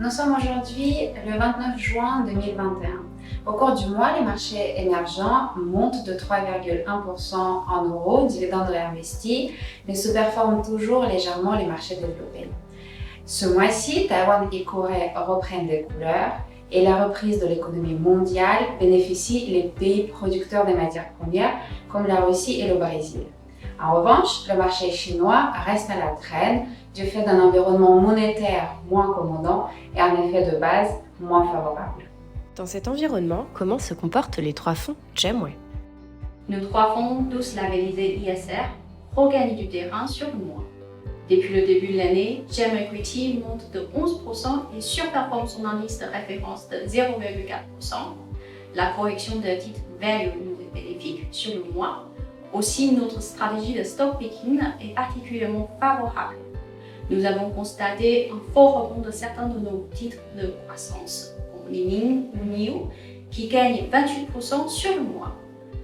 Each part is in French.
Nous sommes aujourd'hui le 29 juin 2021. Au cours du mois, les marchés émergents montent de 3,1% en euros, dividendes réinvestis, mais sous-performent toujours légèrement les marchés développés. Ce mois-ci, Taïwan et Corée reprennent des couleurs et la reprise de l'économie mondiale bénéficie les pays producteurs des matières premières comme la Russie et le Brésil. En revanche, le marché chinois reste à la traîne du fait d'un environnement monétaire moins commandant et un effet de base moins favorable. Dans cet environnement, comment se comportent les trois fonds GEM-Way? Nos trois fonds, tous labellisés ISR, regagnent du terrain sur le mois. Depuis le début de l'année, GEM Equity monte de 11% et surperforme son indice de référence de 0,4%. La correction de titres value nous est bénéfique sur le mois. Aussi, notre stratégie de stock picking est particulièrement favorable. Nous avons constaté un fort rebond de certains de nos titres de croissance, comme Li-Ning ou NIO, qui gagnent 28% sur le mois.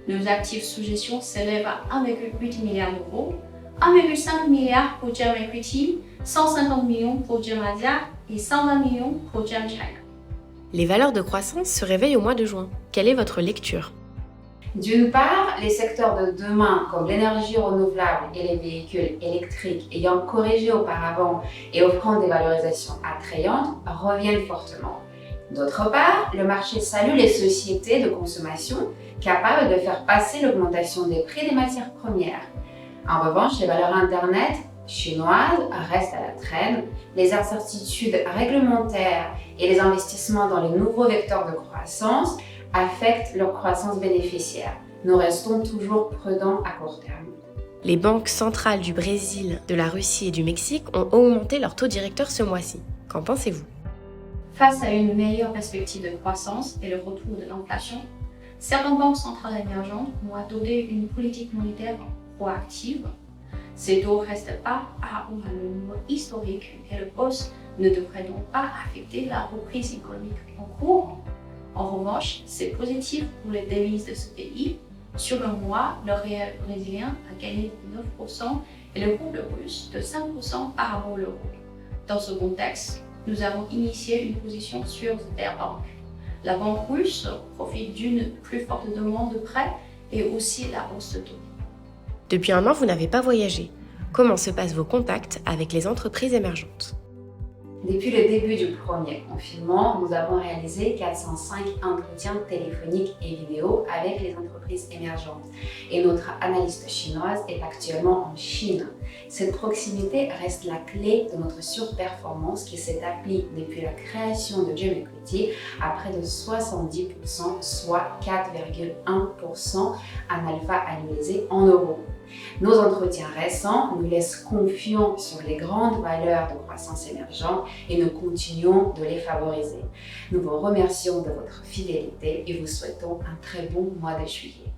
Nos actifs sous gestion s'élèvent à 1,8 milliard d'euros, 1,5 milliard pour GEM Equity, 150 millions pour GEM Asia et 120 millions pour GEM China. Les valeurs de croissance se réveillent au mois de juin. Quelle est votre lecture? D'une part, les secteurs de demain comme l'énergie renouvelable et les véhicules électriques ayant corrigé auparavant et offrant des valorisations attrayantes reviennent fortement. D'autre part, le marché salue les sociétés de consommation capables de faire passer l'augmentation des prix des matières premières. En revanche, les valeurs Internet chinoises restent à la traîne. Les incertitudes réglementaires et les investissements dans les nouveaux vecteurs de croissance affectent leur croissance bénéficiaire. Nous restons toujours prudents à court terme. Les banques centrales du Brésil, de la Russie et du Mexique ont augmenté leur taux directeur ce mois-ci. Qu'en pensez-vous? Face à une meilleure perspective de croissance et le retour de l'inflation, certaines banques centrales émergentes ont adopté une politique monétaire proactive. Ces taux ne restent pas à un niveau historique et le hausse ne devrait donc pas affecter la reprise économique en cours. En revanche, c'est positif pour les devises de ce pays. Sur le mois, le réel brésilien a gagné de 9% et le rouble russe de 5% par rapport à l'euro. Dans ce contexte, nous avons initié une position sur Sberbank. La banque russe profite d'une plus forte demande de prêts et aussi la hausse de taux. Depuis un an, vous n'avez pas voyagé. Comment se passent vos contacts avec les entreprises émergentes? Depuis le début du premier confinement, nous avons réalisé 405 entretiens téléphoniques et vidéo avec les entreprises émergentes. Et notre analyste chinoise est actuellement en Chine. Cette proximité reste la clé de notre surperformance qui s'établit depuis la création de GEM Equity à près de 70%, soit 4,1% en alpha annualisé en euros. Nos entretiens récents nous laissent confiants sur les grandes valeurs de croissance émergentes et nous continuons de les favoriser. Nous vous remercions de votre fidélité et vous souhaitons un très bon mois de juillet.